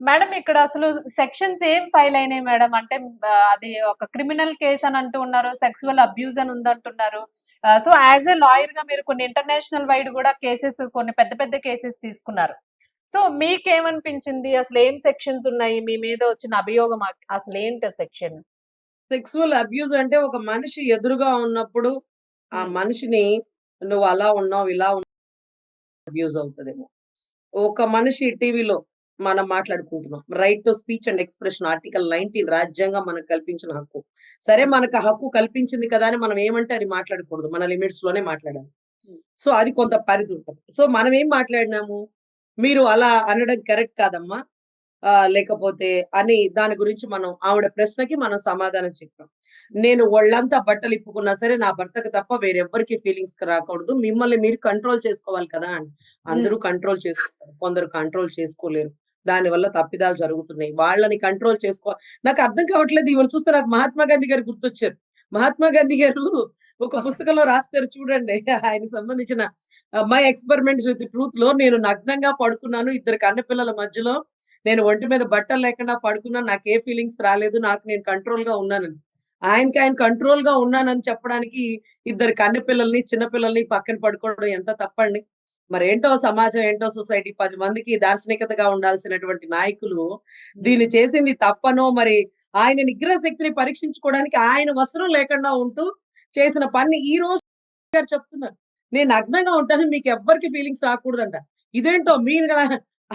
Madam ఇక్కడ అసలు sections ఏం ఫైల్ అయినాయి మేడం? అంటే అది ఒక క్రిమినల్ కేస్ అని అంటూ ఉన్నారు. సెక్సువల్ అబ్యూజ్ అని ఉందంటున్నారు. సో, యాస్ ఎ లాయర్‌గా మీరు కొన్ని ఇంటర్నేషనల్ వైడ్ గూడా కేసెస్ కొన్ని పెద్ద పెద్ద కేసెస్ తీసుకున్నారు. సో, మీకేమనిపించింది? అసలు ఏం సెక్షన్స్ ఉన్నాయి? మీ మీద వచ్చిన అభియోగం అసలేంటి సెక్షన్? సెక్సువల్ అబ్యూజ్ అంటే ఒక మనిషి ఎదురుగా ఉన్నప్పుడు, ఆ హ్మ్. మనిషిని నువ్వు అలా ఉన్నావు, ఇలా అబ్యూజ్ అవుతదేమో. ఒక మనిషి టీవీలో మనం మాట్లాడుకుంటున్నాం. Right to speech and expression article 19 రాజ్యాంగం మనకు కల్పించిన హక్కు. సరే హ్మ్. మనకు ఆ హక్కు కల్పించింది కదా! అని మనం ఏమంటే అది మాట్లాడకూడదు. మన లిమిట్స్‌లోనే మాట్లాడాలి. హ్మ్. సో, అది కొంత పరిధి ఉంటది. సో, మనం ఏం మాట్లాడినాము? మీరు అలా అనడం కరెక్ట్ కాదమ్మా. లేకపోతే అని దాని గురించి మనం ఆవిడ ప్రశ్నకి మనం సమాధానం చెప్పాం. నేను ఒళ్ళంతా బట్టలిప్పుకున్నా సరే నా భర్తకి తప్ప వేరెవ్వరికీ ఫీలింగ్స్‌కి రాకూడదు. మిమ్మల్ని మీరు కంట్రోల్ చేసుకోవాలి కదా! అని. హ్మ్. అందరూ కంట్రోల్ చేసుకుంటారు. కొందరు కంట్రోల్ చేసుకోలేరు. దానివల్ల తప్పిదాలు జరుగుతున్నాయి. వాళ్ళని కంట్రోల్ నాకు అర్థం కావట్లేదు. ఈమెను చూస్తే నాకు మహాత్మా గాంధీ గారు గుర్తొచ్చారు. మహాత్మా గాంధీ గారు ఒక ఓకే. పుస్తకంలో రాస్తారు చూడండి. ఆయనకి సంబంధించిన 'మై ఎక్స్‌పెరిమెంట్స్ విత్ ట్రూత్‌లో' నేను నగ్నంగా పడుకున్నాను. ఇద్దరు కన్నెపిల్లల మధ్యలో నేను ఒంటి మీద బట్టలు లేకుండా పడుకున్నాను. నాకే ఫీలింగ్స్ రాలేదు. నాకు నేను కంట్రోల్‌గా ఉన్నానని. ఆయన కంట్రోల్‌గా ఉన్నానని చెప్పడానికి ఇద్దరు కన్నె పిల్లల్ని, చిన్న పిల్లల్ని పక్కన పడుకోవడం ఎంత తప్పండి. మరేంటో సమాజం, ఏంటో సొసైటీ 10 మందికి దార్శనికతగా ఉండాల్సినటువంటి నాయకులు హ్మ్. దీన్ని చేసింది తప్పనో మరి ఆయన నిగ్రహ శక్తిని పరీక్షించుకోవడానికి ఆయన వస్త్రం లేకుండా ఉంటూ చేసిన పని ఈ రోజు గారు చెప్తున్నారు. నేను నగ్నంగా ఉంటాను. మీకెవ్వరికీ ఫీలింగ్స్ రాకూడదంట. ఇదేంటో మీరు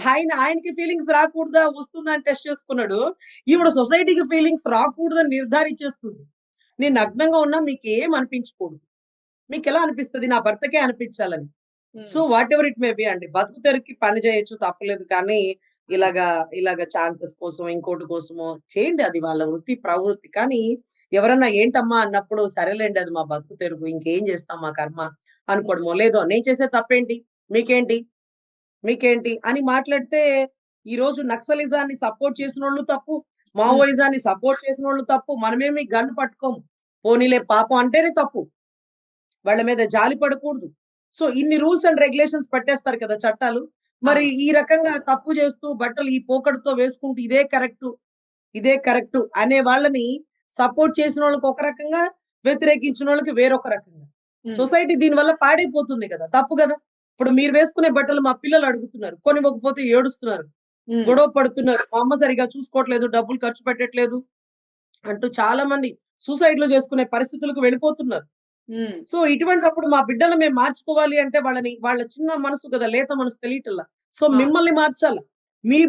ఆయనకి ఫీలింగ్స్ రాకూడదా? వస్తుందా? అని టెస్ట్ చేసుకున్నాడు. ఈవిడ సొసైటీకి ఫీలింగ్స్ రాకూడదని నిర్ధారించేస్తుంది. నేను నగ్నంగా ఉన్నా మీకేం అనిపించకూడదు. మీకెలా అనిపిస్తది? నా భర్తకే అనిపించాలని. సో, హ్మ్. What ever it may be అండి. బతుకు తెరువుకి పని చేయొచ్చు తప్పులేదు కానీ, హ్మ్. ఇలాగా ఇలాగ ఛాన్సెస్ కోసం, ఇంకోటి కోసమో చేయండి. అది వాళ్ళ వృత్తి, ప్రవృత్తి. కానీ ఎవరన్నా ఏంటమ్మా అన్నప్పుడు సరేలెండి అది మా బతుకు తెరువు. ఇంకేం చేస్తాం మా కర్మ హ్మ్. అనుకోవడమో, లేదో నేను చేసే తప్పేంటి? మీకేంటి? మీకేంటి? అని మాట్లాడితే ఈరోజు నక్సలిజాన్ని సపోర్ట్ చేసినోళ్ళు తప్పు. హ్మ్. మావోయిజాన్ని సపోర్ట్ చేసినోళ్ళు తప్పు. మనమేమి గన్ పట్టుకోము. పోనీలే పాపం అంటేనే తప్పు. వాళ్ళ మీద జాలి పడకూడదు. సో, ఇన్ని రూల్స్ అండ్ రెగ్యులేషన్స్ పెట్టేస్తారు కదా! చట్టాలు. మరి అవును. ఈ రకంగా తప్పు చేస్తూ బట్టలు ఈ పోకడతో వేసుకుంటూ ఇదే కరెక్టు, ఇదే కరెక్టు అనే వాళ్ళని సపోర్ట్ చేసినోళ్ళకి ఒక రకంగా, వ్యతిరేకించినోళ్ళకి వేరొక రకంగా. హ్మ్. సొసైటీ దీనివల్ల పాడైపోతుంది కదా! తప్పు గదా! ఇప్పుడు మీరు వేసుకునే బట్టలు మా పిల్లలు అడుగుతున్నారు. కొనివ్వకపోతే ఏడుస్తున్నారు. హ్మ్. గొడవ పడుతున్నారు. మా అమ్మ సరిగ్గా చూసుకోవట్లేదు, డబ్బులు ఖర్చు పెట్టట్లేదు అంటూ చాలా మంది సూసైడ్‌లు చేసుకునే పరిస్థితులకు వెళ్ళిపోతున్నారు. హ్మ్. సో, ఇటువంటప్పుడు మా బిడ్డలు మేము మార్చుకోవాలి అంటే వాళ్ళ చిన్న మనసు కదా! లేత మనసు తెలియటల్లా. సో, ఆ! మిమ్మల్ని మార్చాల.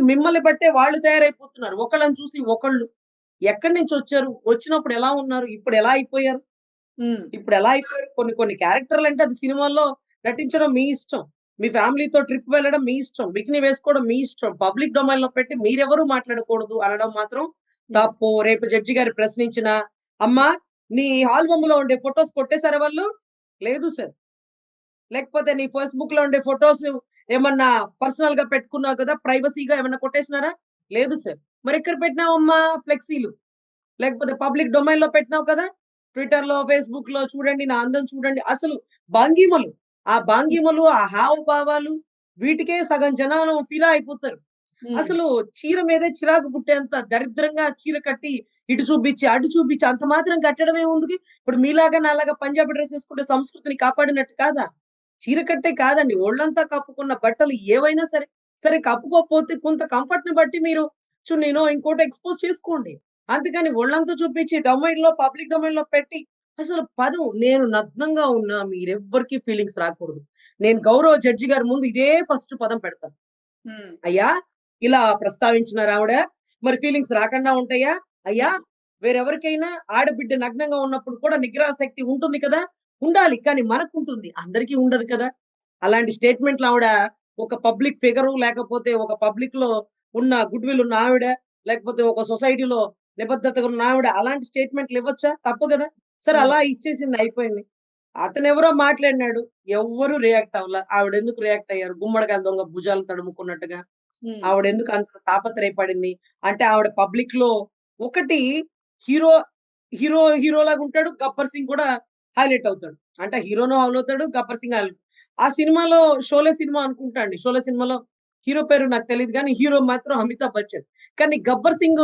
మిమ్మల్ని బట్టే వాళ్ళు తయారైపోతున్నారు. ఒకళ్ళని చూసి ఒకళ్ళు. ఎక్కడి నుంచొచ్చారు? వచ్చినప్పుడు ఎలా ఉన్నారు? ఇప్పుడెలా అయిపోయారు? హ్మ్. ఇప్పుడెలా అయిపోయారు? కొన్ని కొన్ని క్యారెక్టర్‌లంటే అది సినిమాల్లో నటించడం మీ ఇష్టం. మీ ఫ్యామిలీతో ట్రిప్ వెళ్ళడం మీ ఇష్టం. బికినీ వేసుకోవడం మీ ఇష్టం. పబ్లిక్ డొమైన్‌లో పెట్టి మీరెవరు మాట్లాడకూడదు అనడం మాత్రం హ్మ్. తప్పు. రేపు జడ్జి గారు ప్రశ్నించినా, "అమ్మా నీ ఆల్బమ్‌లో ఉండే ఫోటోస్ కొట్టేసారా వాళ్ళు?" "లేదు సార్." లేకపోతే నీ ఫేస్‌బుక్‌లో ఉండే ఫోటోస్ ఏమన్నా పర్సనల్‌గా పెట్టుకున్నావు కదా! ప్రైవసీగా ఏమన్నా కొట్టేసినారా? లేదు సార్. మరెక్కడ పెట్టినావమ్మా ఫ్లెక్సీలు? లేకపోతే పబ్లిక్ డొమైన్‌లో పెట్టినావు కదా! ట్విట్టర్‌లో, ఫేస్‌బుక్‌లో చూడండి నా అందం చూడండి. అసలు భంగిమలు, ఆ హ్మ్. భంగిమలు, ఆ హావభావాలు వీటికే సగం జనాలు ఫిదా అయిపోతారు. హ్మ్. అసలు చీర మీదే చిరాకు పుట్టేంత దరిద్రంగా చీర కట్టి, ఇటు చూపిచ్చి, అటు చూపిచ్చి అంత మాత్రం కట్టడం ఏముందికి? ఇప్పుడు మీలాగా నాలాగా పంజాబీ డ్రెస్ ఏసుకుంటే సంస్కృతిని కాపాడినట్టు కాదా? చీర కట్టే కాదండి. ఒళ్ళంతా కప్పుకున్న బట్టలు ఏవైనా సరే, సరే కప్పుకోకపోతే కొంత కంఫర్ట్‌ని బట్టి మీరు చున్నీనో, ఇంకోటో ఎక్స్‌పోజ్ చేసుకోండి. అంతేగాని ఒళ్ళంతా చూపించి పబ్లిక్ డొమైన్‌లో పెట్టి అసలు పదం నేను నగ్నంగా ఉన్నా మీరెవ్వరికీ ఫీలింగ్స్ రాకూడదు. నేను గౌరవ జడ్జి గారి ముందు ఇదే ఫస్ట్ పదం పెడతాను. హ్మ్. అయ్యా! ఇలా ప్రస్తావించినారావిడ. మరి ఫీలింగ్స్ రాకుండా ఉంటాయా? అయ్యా! హ్మ్. వేరెవరికైనా ఆడబిడ్డ నగ్నంగా ఉన్నప్పుడు కూడా నిగ్రహ శక్తి ఉంటుంది కదా! ఉండాలి. కానీ మనకుంటుంది. అందరికీ ఉండదు కదా! అలాంటి స్టేట్‌మెంట్‌లు ఆవిడ ఒక పబ్లిక్ ఫిగరు లేకపోతే ఒక పబ్లిక్‌లో ఉన్న గుడ్ విల్ ఉన్న ఆవిడ, లేకపోతే ఒక సొసైటీలో నిబద్ధతగా ఉన్న ఆవిడ అలాంటి స్టేట్‌మెంట్‌లు ఇవ్వచ్చా? తప్పు గదా! సరే హ్మ్. అలా ఇచ్చేసింది అయిపోయింది. అతనెవరో మాట్లాడినాడు. ఎవ్వరు రియాక్ట్ అవ్వల. ఆవిడెందుకు రియాక్ట్ అయ్యారు? గుమ్మడికాయల దొంగ భుజాలు తడుముకున్నట్టుగా. హ్మ్. ఆవిడెందుకు అంత తాపత్రయపడింది? అంటే ఆవిడ పబ్లిక్‌లో ఒకటి హీరో, హీరోలాగుంటాడు. 'గబ్బర్ సింగ్' కూడా హైలైట్ అవుతాడు. అంటే హీరోను హౌల్ అవుతాడు. 'గబ్బర్ సింగ్' ఆ సినిమాలో 'షోలే' సినిమా అనుకుంటా అండి. 'షోలే' సినిమాలో హీరో పేరు నాకు తెలీదు గానీ, హీరో మాత్రం అమితాబ్ బచ్చన్. కానీ 'గబ్బర్ సింగ్'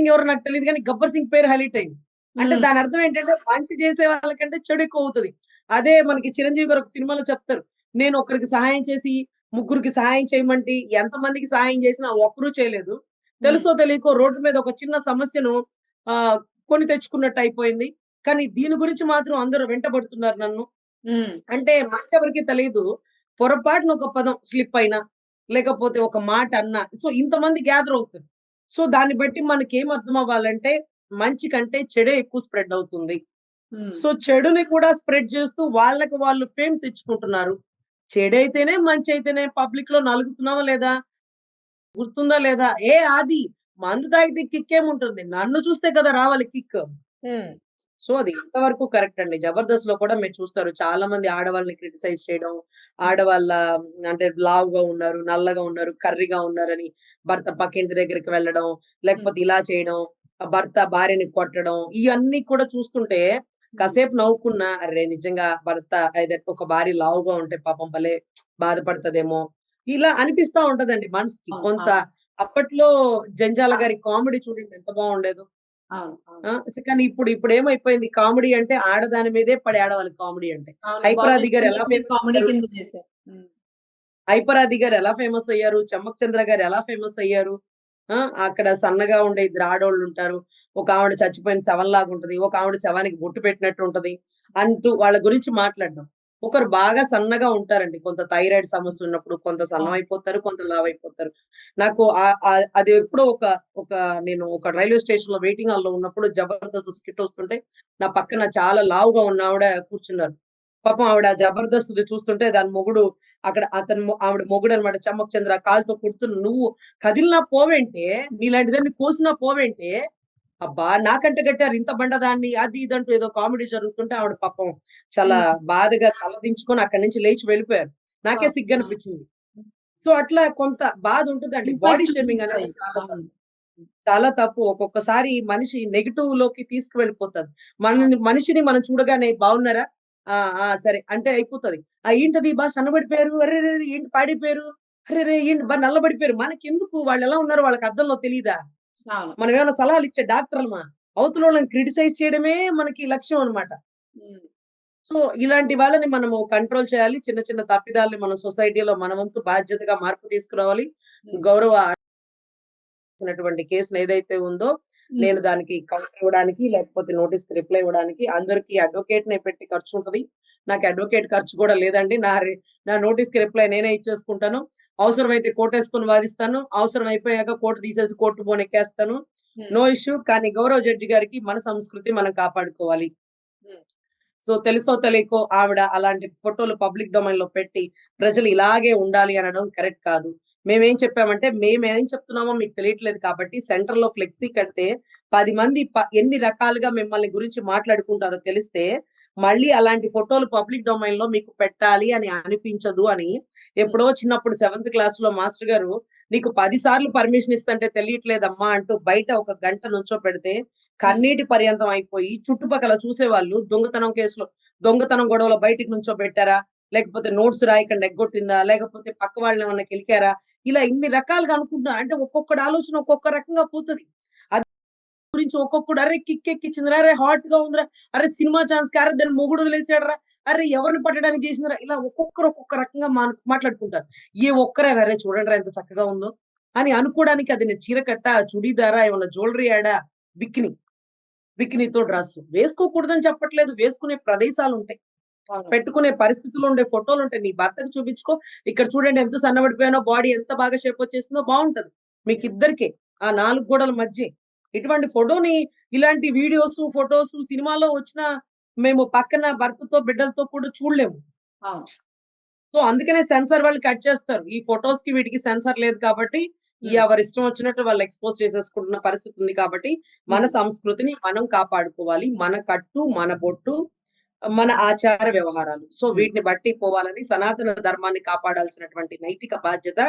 ఎవరో నాకు తెలీదు గానీ, 'గబ్బర్ సింగ్' పేరు హైలైట్ అయింది. అంటే హ్మ్. దాని అర్థం ఏంటంటే, మంచి చేసే వాళ్ళకంటే చెడు ఎక్కువవుతది. అదే మనకి 'చిరంజీవి' గారు ఒక సినిమాలో చెప్తారు. నేను ఒకరికి సహాయం చేసి, ముగ్గురికి సహాయం చేయమంటే ఎంతమందికి సహాయం చేసినా ఒక్కరు చేయలేదు. హ్మ్. తెలుసో తెలియకో రోడ్డు మీద ఒక చిన్న సమస్యను కొని తెచ్చుకున్నట్టు అయిపోయింది. కానీ దీని గురించి మాత్రం అందరూ వెంటబడుతున్నారు నన్ను. హ్మ్. అంటే మనకెవరికీ తెలీదు. పొరపాటున ఒక పదం స్లిప్ అయినా, లేకపోతే ఒక మాట అన్నా, సో ఇంతమంది గ్యాదర్ అవుతారు. సో దాన్ని బట్టి మనకేం అర్థం అవ్వాలంటే, మంచి కంటే చెడే ఎక్కువ స్ప్రెడ్ అవుతుంది. హ్మ్. సో చెడుని కూడా స్ప్రెడ్ చేస్తూ వాళ్ళకి వాళ్ళు ఫేమ్ తెచ్చుకుంటున్నారు. చెడైతేనే, మంచైతేనే పబ్లిక్‌లో నలుగుతున్నామా లేదా? గుర్తుందా లేదా? ఆది మందు తాగితే కిక్కేముంటుంది? నన్ను చూస్తే కదా రావాలి కిక్. హ్మ్. సో, అది ఎంతవరకు కరెక్ట్ అండి. 'జబర్దస్త్‌లో' కూడా మీరు చూస్తారు చాలా మంది ఆడవాళ్ళని క్రిటిసైజ్ చేయడం, హ్మ్. ఆడవాళ్ళ అంటే లావుగా ఉన్నారు, నల్లగా ఉన్నారు, కర్రీగా ఉన్నారని భర్త పక్కింటి దగ్గరికి వెళ్ళడం, హ్మ్. లేకపోతే ఇలా చేయడం, భర్త భార్యని కొట్టడం, ఇయన్నీ కూడా చూస్తుంటే హ్మ్. కాసేపు నవ్వుకున్నా, అర్రె! నిజంగా భర్త అదే ఒక భార్య లావుగా ఉంటే పాపం భలే బాధపడతదేమో, ఇలా అనిపిస్తా ఉంటదండి మనసుకి. అవును. కొంత అవును. అప్పట్లో 'జంజాల' ఆ! గారి కామెడీ చూడండి ఎంత బాగుండేదో. అవును. అవును. కానీ ఇప్పుడేమైపోయింది కామెడీ అంటే ఆడదాని మీదే పడి ఏడవాలి కామెడీ అంటే. అవును. 'హైపర్ ఆది' గారు ఎలా బాబుష్‌ని ఫేమస్ కామెడీ అయ్యారు? కింద చేశారు. హ్మ్. 'హైపర్ ఆది' గారు ఎలా ఫేమస్ అయ్యారు? 'చమ్మక్ చంద్ర' గారు ఎలా ఫేమస్ అయ్యారు? ఆ! అక్కడ సన్నగా ఉండే ఇద్దరు ఆడోళ్ళుంటారు. ఒక ఆవిడ చచ్చిపోయిన శవంలాగుంటది. ఒక ఆవిడ శవానికి బొట్టు పెట్టినట్టుంటది. అంటూ వాళ్ళ గురించి మాట్లాడడం. ఒకరు బాగా సన్నగా ఉంటారండి. కొంత థైరాయిడ్ సమస్య ఉన్నప్పుడు కొంత అవును. సన్నమైపోతారు. కొంత లావైపోతారు. నాకు అది ఎప్పుడో ఒక నేను ఒక రైల్వే స్టేషన్‌లో వెయిటింగ్ హాల్‌లో ఉన్నప్పుడు 'జబర్దస్త్' స్కిట్ వస్తుంటే నా పక్కన చాలా లావుగా ఉన్న ఆవిడ కూర్చున్నారు. పాపం ఆవిడ 'జబర్దస్త్‌ది' చూస్తుంటే దాని మొగుడు అక్కడ ఆవిడ మొగుడనమాట 'చమ్మక్ చంద్ర' కాలుతో కొడుతున్న "నువ్వు కదిలినా పోవేంటే? నీలాంటిదాన్ని కోసినా పోవేంటే? అబ్బా! నాకంట గట్టారు ఇంత బండదాన్ని" అది ఇది అంటూ ఏదో కామెడీ జరుగుతుంటే ఆవిడ పాపం చాలా హ్మ్. బాధగా తలదించుకొని అక్కడి నుంచి లేచి వెళ్ళిపోయారు. నాకే అవును. అవును. సిగ్గనిపించింది. సో, అట్లా కొంత బాధుంటదండి. బాడీ ఇంపాక్ట్ షేమింగ్ అనేది చూపిస్తాయి. చాలా అవును. చాలా తప్పు. ఒక్కొక్కసారి మనిషి నెగెటివ్‌లోకి తీసుకువెళ్ళిపోతారు. అవును. మనిషిని మనం చూడగానే బాగున్నారా? ఆ! ఆ! సరే అంటే అయిపోతది. ఏంటది సన్నబడిపోయారు. అరెరెరే! ఏంటి పాడైపోయారు. అరెరే! ఏంటి నల్లబడిపోయారు. మనకెందుకు వాళ్ళెలా ఉన్నారో వాళ్ళకి అద్దంలో తెలీదా? అవును. మనమేమైనా సలహాలిచ్చే డాక్టర్లమా? అవతలోళ్ళని క్రిటిసైజ్ చేయడమే మనకి లక్ష్యం అన్నమాట. హ్మ్. సో, ఇలాంటి వాళ్ళని మనము కంట్రోల్ చేయాలి. చిన్న చిన్న తప్పిదాల్ని మన సొసైటీలో మన వంతు బాధ్యతగా మార్పు తీసుకురావాలి. హ్మ్. గౌరవ చేసినటువంటి కేసుని ఏదైతే ఉందో, హ్మ్. నేను దానికి కౌంటర్ ఇవ్వడానికి, లేకపోతే నోటీస్‌కి రిప్లై ఇవ్వడానికి అందరికి అడ్వొకేట్‌నే పెట్టి ఖర్చుంటది. నాకు అడ్వొకేట్ ఖర్చు కూడా లేదండి. నా నోటీస్‌కి రిప్లై నేనే ఇచ్చేసుకుంటాను. అవసరమైతే కోర్టేసుకొని వాదిస్తాను. అవసరం అయిపోయాక కోర్ట్ తీసేసి కోర్ట్ బోన్ ఎక్కేస్తాను. హ్మ్. No issue. కానీ గౌరవ జడ్జి గారికి మన సంస్కృతి మనం కాపాడుకోవాలి. హ్మ్. సో, తెలుసో తెలియకో ఆవిడ అలాంటి ఫోటోలు పబ్లిక్ డొమైన్‌లో పెట్టి, ప్రజలు ఇలాగే ఉండాలి అనడం కరెక్ట్ కాదు. మేమేం చెప్పామంటే, మేమేం చెప్తున్నామో మీకు తెలియట్లేదు కాబట్టి సెంటర్‌లో ఫ్లెక్సీ కడితే 10 మంది ఎన్ని రకాలుగా మిమ్మల్ని గురించి మాట్లాడుకుంటారో తెలిస్తే, మళ్ళీ అలాంటి ఫోటోలు పబ్లిక్ డొమైన్‌లో మీకు పెట్టాలి అని అనిపించదు అని హ్మ్. ఎప్పుడో చిన్నప్పుడు 7థ్ క్లాస్‌లో మాస్టర్ గారు, "నీకు 10 సార్లు పర్మిషన్ ఇస్తంటే తెలియట్లేదమ్మా" అంటూ బయట ఒక గంట నుంచోపెడితే హ్మ్. కన్నీటి పర్యంతం అయిపోయి చుట్టుపక్కల చూసేవాళ్ళు దొంగతనం గొడవలో బయటికి నుంచోబెట్టారా? లేకపోతే నోట్స్ రాయకుండా ఎగ్గొట్టిందా? లేకపోతే పక్క వాళ్ళనేమన్నా కెలికారా? ఇలా ఇన్ని రకాలుగా అనుకుంటున్నారు. అంటే ఒక్కొక్కడి ఆలోచన ఒక్కొక్క రకంగా పోతది. అది గురించి ఒక్కొక్కడు అరె! కిక్ ఎక్కిచ్చిందిరా! అరె! హాట్‌గా ఉందిరా! అరె! సినిమా ఛాన్స్‌కి అరె! దాన్ని మొగుడు వదిలేసాడురా! అరె! ఎవరిని పట్టడానికి చేసిందిరా! ఇలా ఒక్కొక్కరు ఒక్కొక్క రకంగా మాట్లాడుకుంటారు. ఏ ఒక్కరైనా అరె! చూడండిరా ఎంత చక్కగా ఉందో అని అనుకోవడానికి అది చీర కట్టా, చుడీదారా, ఏమన్నా జ్యువెలరీ యాడా, బికినీ. బికినీతో డ్రెస్. వేసుకోకూడదని చెప్పట్లేదు. వేసుకునే ప్రదేశాలుంటాయి. అవును. పెట్టుకునే పరిస్థితులుండే ఫోటోలుంటాయి. నీ భర్తకి చూపించుకో. ఇక్కడ చూడండి ఎంత సన్నబడిపోయానో, బాడీ ఎంత బాగా షేపొచ్చేసిందో బావుంటది. హ్మ్. మీకిద్దరికే. ఆ 4 గోడల మధ్యే. ఇటువంటి ఫోటోని ఇలాంటి వీడియోసు, ఫోటోసు సినిమాలో వచ్చినా మేము పక్కన భర్తతో, బిడ్డలతో కూడా చూడలేము. అవును. సో, అందుకనే సెన్సార్ వాళ్ళు కట్ చేస్తారు. ఈ ఫోటోస్‌కి వీటికి సెన్సార్ లేదు కాబట్టి, హ్మ్. ఎవరిష్టం వచ్చినట్టు వాళ్ళు ఎక్స్‌పోజ్ చేసేసుకుంటున్న పరిస్థితి ఉంది కాబట్టి, మన హ్మ్. సంస్కృతిని మనం కాపాడుకోవాలి. మన కట్టు, మన బొట్టు, మన ఆచార వ్యవహారాలు. సో, హ్మ్. వీటిని బట్టి పోవాలని సనాతన ధర్మాన్ని కాపాడాల్సినటువంటి నైతిక బాధ్యత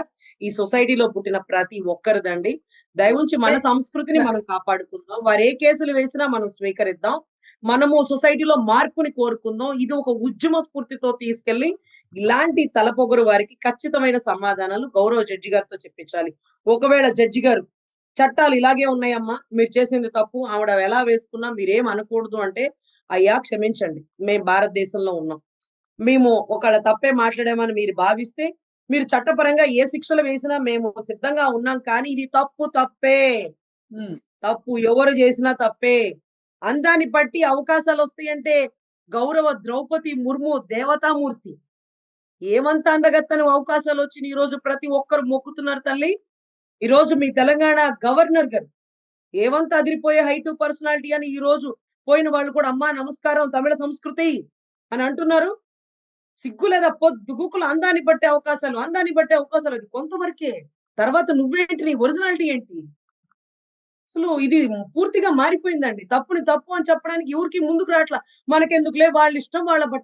ఈ సొసైటీలో పుట్టిన ప్రతి ఒక్కరిదండి. అవును. దయవుంచి అంటే మన సంస్కృతిని మనం కాపాడుకుందాం. వారు ఏ కేసులు వేసినా మనం స్వీకరిద్దాం. మనము సొసైటీలో మార్పుని కోరుకుందాం. ఇది ఒక ఉద్యమ స్ఫూర్తితో తీసుకెళ్ళి ఇలాంటి తలపొగరు వారికి ఖచ్చితమైన సమాధానాలు గౌరవ జడ్జి గారితో చెప్పించాలి. ఒకవేళ జడ్జి గారు చట్టాలు ఇలాగే ఉన్నాయమ్మా, మీరు చేసింది తప్పు, ఆవిడ ఎలా వేసుకున్నా మీరేం అనకూడదు అంటే, అయ్యా క్షమించండి. మేము భారతదేశంలో ఉన్నాం. మేము ఒకళ్ళ తప్పే మాట్లాడామని మీరు భావిస్తే, మీరు చట్టపరంగా ఏ శిక్షలు వేసినా మేము సిద్ధంగా ఉన్నాం. కానీ ఇది తప్పు తప్పే. హ్మ్. తప్పు ఎవరు చేసినా తప్పే. అందాన్ని బట్టి అవకాశాలొస్తాయంటే, గౌరవ ద్రౌపది ముర్ము దేవతామూర్తి. ఏమంత అందగత్తెను అవకాశాలొచ్చినియి ఈరోజు ప్రతి ఒక్కరు మొక్కుతున్నారు తల్లి. ఈరోజు మీ తెలంగాణ గవర్నర్ గారు ఏవంత అదిరిపోయే హైట్ పర్సనాలిటీ అని ఈరోజు పోయిన వాళ్ళు కూడా అమ్మా నమస్కారం తమిళ సంస్కృతి అని అంటున్నారు. సిగ్గు లేదా పొద్దుగూకులు అందాన్ని బట్టే అవకాశాలు అది కొంతవరకే. తర్వాత నువ్వేంటి? నీ ఒరిజినాలిటీ ఏంటి? అసలు ఇది పూర్తిగా మారిపోయిందండి. తప్పుని తప్పు అని చెప్పడానికి ఎవరికీ ముందుకు రాట్లా. మనకెందుకులే వాళ్ళిష్టం వాళ్ళ